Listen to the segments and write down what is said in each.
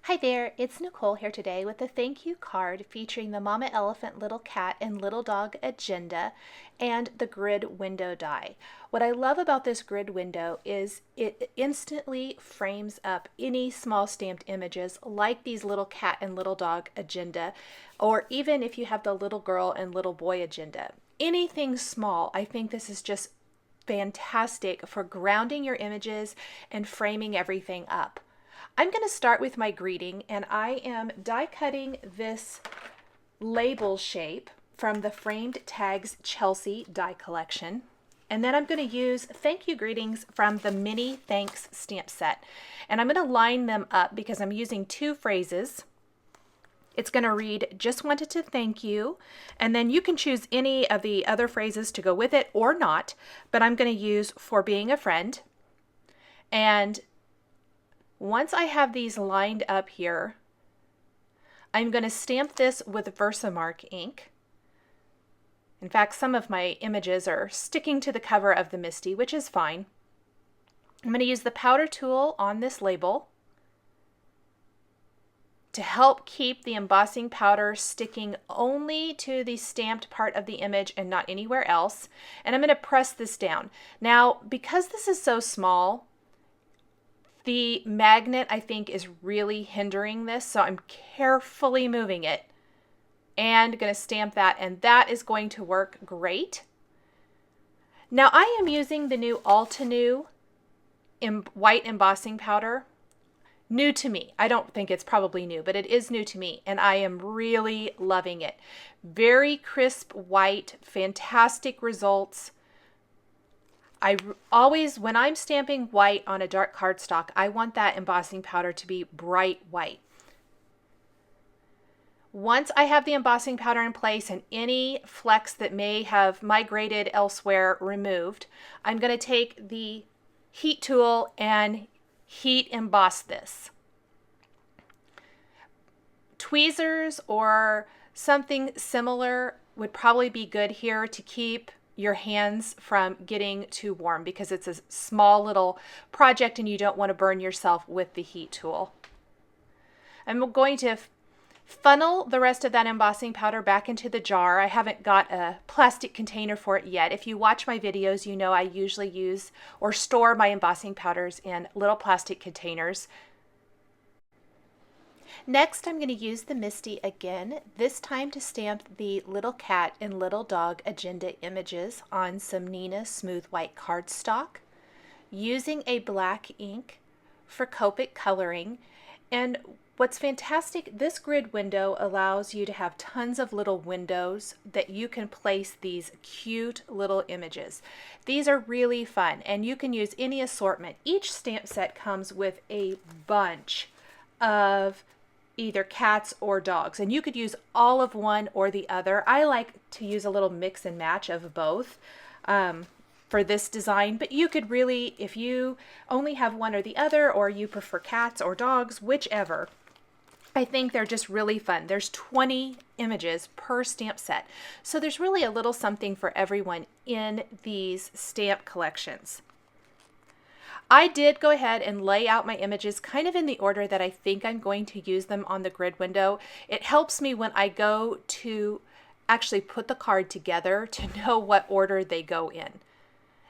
Hi there, it's Nicole here today with a thank you card featuring the Mama Elephant, Little Cat, and Little Dog agenda and the grid window die. What I love about this grid window is it instantly frames up any small stamped images like these little cat and little dog agenda, or even if you have the little girl and little boy agenda. Anything small, I think this is just fantastic for grounding your images and framing everything up. I'm going to start with my greeting, and I am die cutting this label shape from the Framed Tags Chelsea die collection. And then I'm going to use thank you greetings from the Mini Thanks stamp set. And I'm going to line them up because I'm using two phrases. It's going to read, just wanted to thank you. And then you can choose any of the other phrases to go with it or not. But I'm going to use for being a friend. And once I have these lined up here, I'm going to stamp this with Versamark ink. In fact, some of my images are sticking to the cover of the Misty, which is fine. I'm going to use the powder tool on this label to help keep the embossing powder sticking only to the stamped part of the image and not anywhere else. And I'm going to press this down. Now, because this is so small, the magnet, I think, is really hindering this, so I'm carefully moving it and going to stamp that, and that is going to work great. Now, I am using the new Altenew white embossing powder. New to me. I don't think it's probably new, but it is new to me, and I am really loving it. Very crisp white, fantastic results. I always, when I'm stamping white on a dark cardstock, I want that embossing powder to be bright white. Once I have the embossing powder in place and any flecks that may have migrated elsewhere removed, I'm going to take the heat tool and heat emboss this. Tweezers or something similar would probably be good here to keep your hands from getting too warm because it's a small little project and you don't want to burn yourself with the heat tool. I'm going to funnel the rest of that embossing powder back into the jar. I haven't got a plastic container for it yet. If you watch my videos, you know I usually use or store my embossing powders in little plastic containers. Next, I'm going to use the Misty again, this time to stamp the little cat and little dog agenda images on some Nina smooth white cardstock, using a black ink for Copic coloring. And what's fantastic, this grid window allows you to have tons of little windows that you can place these cute little images. These are really fun, and you can use any assortment. Each stamp set comes with a bunch of either cats or dogs, and you could use all of one or the other. I like to use a little mix and match of both for this design, but you could really, if you only have one or the other, or you prefer cats or dogs, whichever, I think they're just really fun. There's 20 images per stamp set, so there's really a little something for everyone in these stamp collections. I did go ahead and lay out my images kind of in the order that I think I'm going to use them on the grid window. It helps me when I go to actually put the card together to know what order they go in.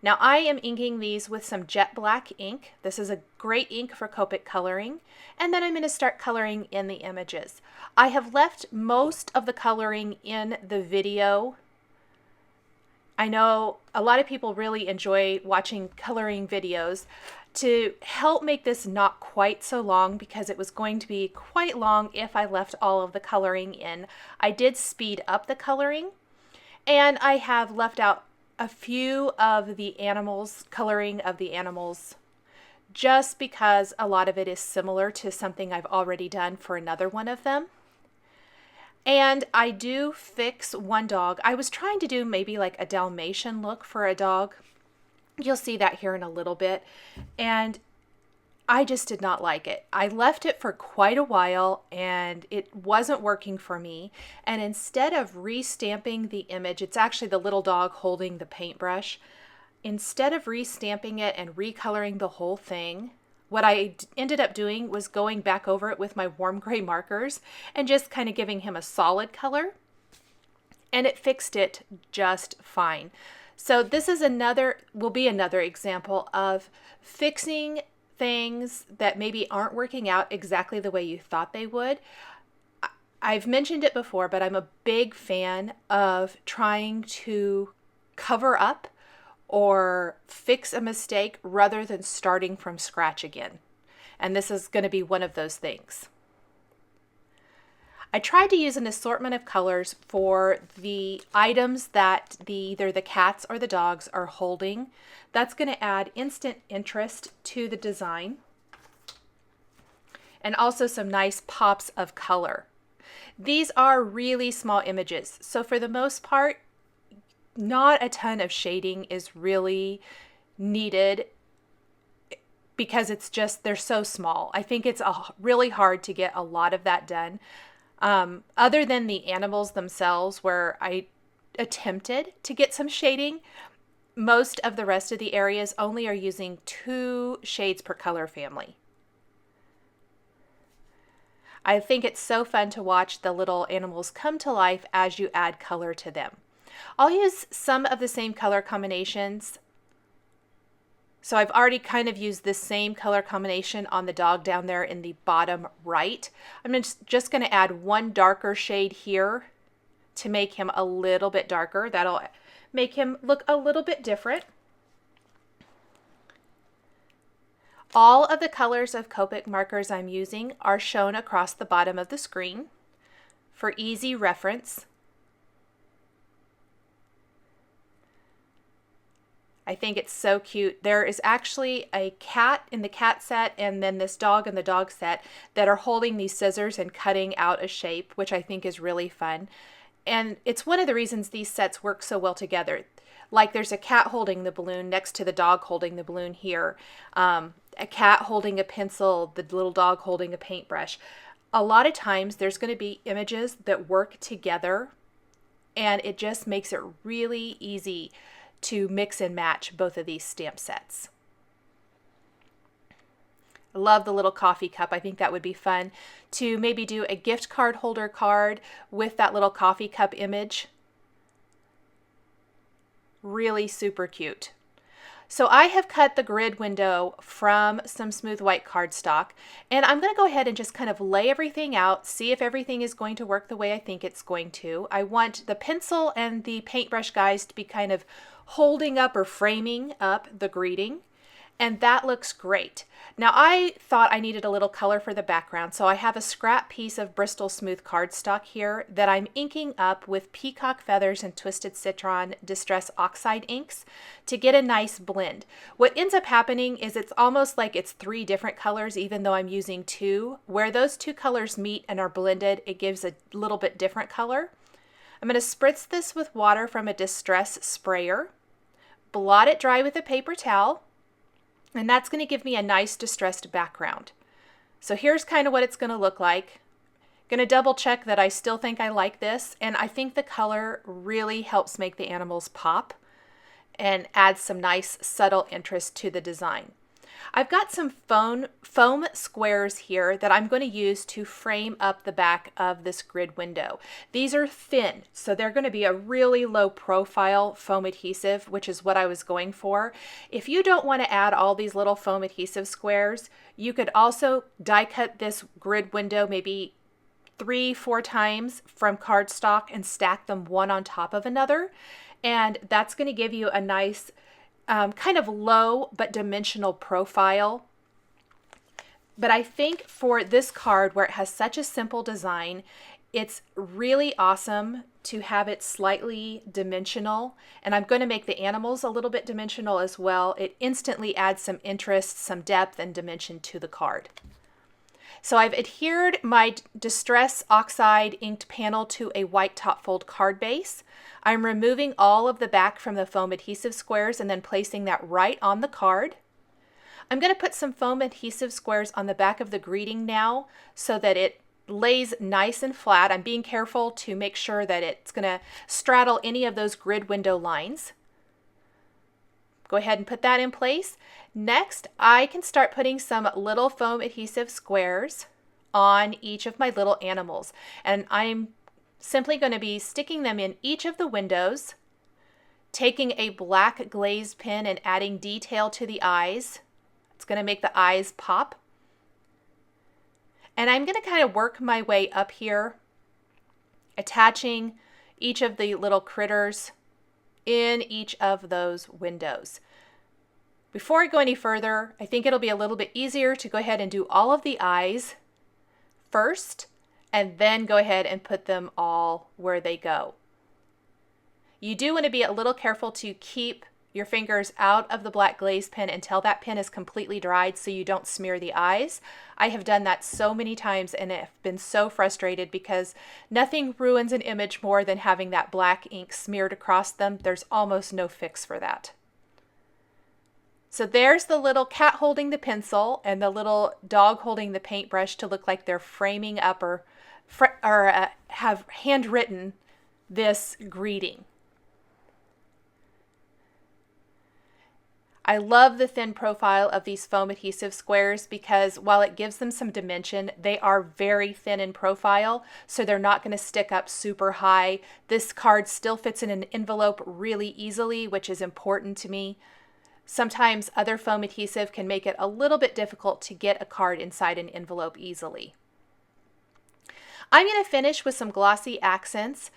Now I am inking these with some jet black ink. This is a great ink for Copic coloring. And then I'm going to start coloring in the images. I have left most of the coloring in the video. I know a lot of people really enjoy watching coloring videos. To help make this not quite so long, because it was going to be quite long if I left all of the coloring in, I did speed up the coloring, and I have left out a few of the animals, coloring of the animals, just because a lot of it is similar to something I've already done for another one of them. And I do fix one dog. I was trying to do maybe like a Dalmatian look for a dog. You'll see that here in a little bit. And I just did not like it. I left it for quite a while and it wasn't working for me. And instead of restamping the image, it's actually the little dog holding the paintbrush. Instead of restamping it and recoloring the whole thing, what I ended up doing was going back over it with my warm gray markers and just kind of giving him a solid color, and it fixed it just fine. So this is will be another example of fixing things that maybe aren't working out exactly the way you thought they would. I've mentioned it before, but I'm a big fan of trying to cover up or fix a mistake rather than starting from scratch again. And this is going to be one of those things. I tried to use an assortment of colors for the items that either the cats or the dogs are holding. That's going to add instant interest to the design, and also some nice pops of color. These are really small images, so for the most part, not a ton of shading is really needed because they're so small. I think it's really hard to get a lot of that done. Other than the animals themselves, where I attempted to get some shading, most of the rest of the areas only are using 2 shades per color family. I think it's so fun to watch the little animals come to life as you add color to them. I'll use some of the same color combinations. So I've already kind of used this same color combination on the dog down there in the bottom right. I'm just going to add one darker shade here to make him a little bit darker. That'll make him look a little bit different. All of the colors of Copic markers I'm using are shown across the bottom of the screen for easy reference. I think it's so cute. There is actually a cat in the cat set and then this dog in the dog set that are holding these scissors and cutting out a shape, which I think is really fun. And it's one of the reasons these sets work so well together. Like there's a cat holding the balloon next to the dog holding the balloon here. A cat holding a pencil, the little dog holding a paintbrush. A lot of times there's going to be images that work together, and it just makes it really easy to mix and match both of these stamp sets. I love the little coffee cup. I think that would be fun to maybe do a gift card holder card with that little coffee cup image. Really super cute. So I have cut the grid window from some smooth white cardstock, and I'm going to go ahead and just kind of lay everything out, see if everything is going to work the way I think it's going to. I want the pencil and the paintbrush guys to be kind of holding up or framing up the greeting, and that looks great. Now I thought I needed a little color for the background, so I have a scrap piece of Bristol smooth cardstock here that I'm inking up with Peacock Feathers and Twisted Citron Distress Oxide inks to get a nice blend. What ends up happening is it's almost like it's 3 different colors, even though I'm using 2. Where those 2 colors meet and are blended, it gives a little bit different color. I'm going to spritz this with water from a distress sprayer, blot it dry with a paper towel, and that's going to give me a nice distressed background. So here's kind of what it's going to look like. Going to double check that I still think I like this, and I think the color really helps make the animals pop and adds some nice subtle interest to the design. I've got some foam squares here that I'm going to use to frame up the back of this grid window. These are thin, so they're going to be a really low profile foam adhesive, which is what I was going for. If you don't want to add all these little foam adhesive squares, you could also die cut this grid window maybe 3-4 times from cardstock and stack them one on top of another. And that's going to give you a nice kind of low but dimensional profile. But I think for this card, where it has such a simple design, it's really awesome to have it slightly dimensional. And I'm going to make the animals a little bit dimensional as well. It instantly adds some interest, some depth, and dimension to the card. So I've adhered my Distress Oxide inked panel to a white top fold card base. I'm removing all of the back from the foam adhesive squares and then placing that right on the card. I'm going to put some foam adhesive squares on the back of the greeting now so that it lays nice and flat. I'm being careful to make sure that it's going to straddle any of those grid window lines. Go ahead and put that in place. Next, I can start putting some little foam adhesive squares on each of my little animals. And I'm simply going to be sticking them in each of the windows, taking a black glaze pen and adding detail to the eyes. It's going to make the eyes pop. And I'm going to kind of work my way up here, attaching each of the little critters in each of those windows. Before I go any further, I think it'll be a little bit easier to go ahead and do all of the eyes first, and then go ahead and put them all where they go. You do want to be a little careful to keep your fingers out of the black glaze pen until that pen is completely dried so you don't smear the eyes. I have done that so many times and have been so frustrated because nothing ruins an image more than having that black ink smeared across them. There's almost no fix for that. So there's the little cat holding the pencil and the little dog holding the paintbrush to look like they're framing up or have handwritten this greeting. I love the thin profile of these foam adhesive squares because while it gives them some dimension, they are very thin in profile, so they're not going to stick up super high. This card still fits in an envelope really easily, which is important to me. Sometimes other foam adhesive can make it a little bit difficult to get a card inside an envelope easily. I'm going to finish with some glossy accents.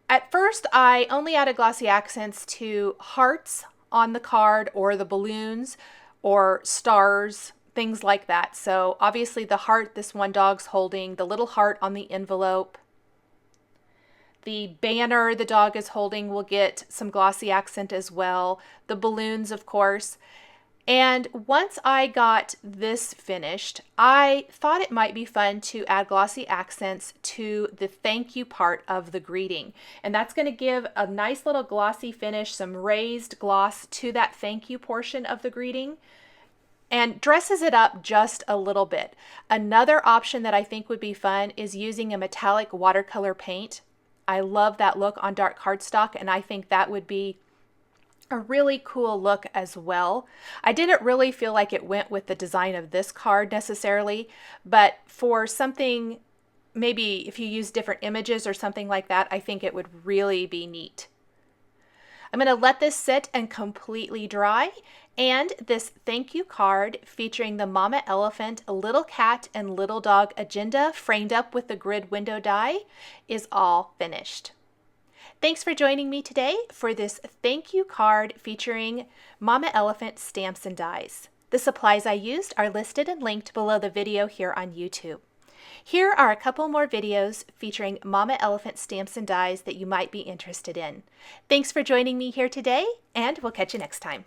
At first, I only added glossy accents to hearts on the card or the balloons or stars, things like that. So obviously the heart this one dog's holding, the little heart on the envelope, the banner the dog is holding will get some glossy accent as well, the balloons of course. And once I got this finished, I thought it might be fun to add glossy accents to the thank you part of the greeting. And that's going to give a nice little glossy finish, some raised gloss to that thank you portion of the greeting, and dresses it up just a little bit. Another option that I think would be fun is using a metallic watercolor paint. I love that look on dark cardstock, and I think that would be a really cool look as well. I didn't really feel like it went with the design of this card necessarily, but for something, maybe if you use different images or something like that, I think it would really be neat. I'm going to let this sit and completely dry, and this thank you card featuring the Mama Elephant, Little Cat, and Little Dog agenda framed up with the grid window die is all finished. Thanks for joining me today for this thank you card featuring Mama Elephant stamps and dies. The supplies I used are listed and linked below the video here on YouTube. Here are a couple more videos featuring Mama Elephant stamps and dies that you might be interested in. Thanks for joining me here today, and we'll catch you next time.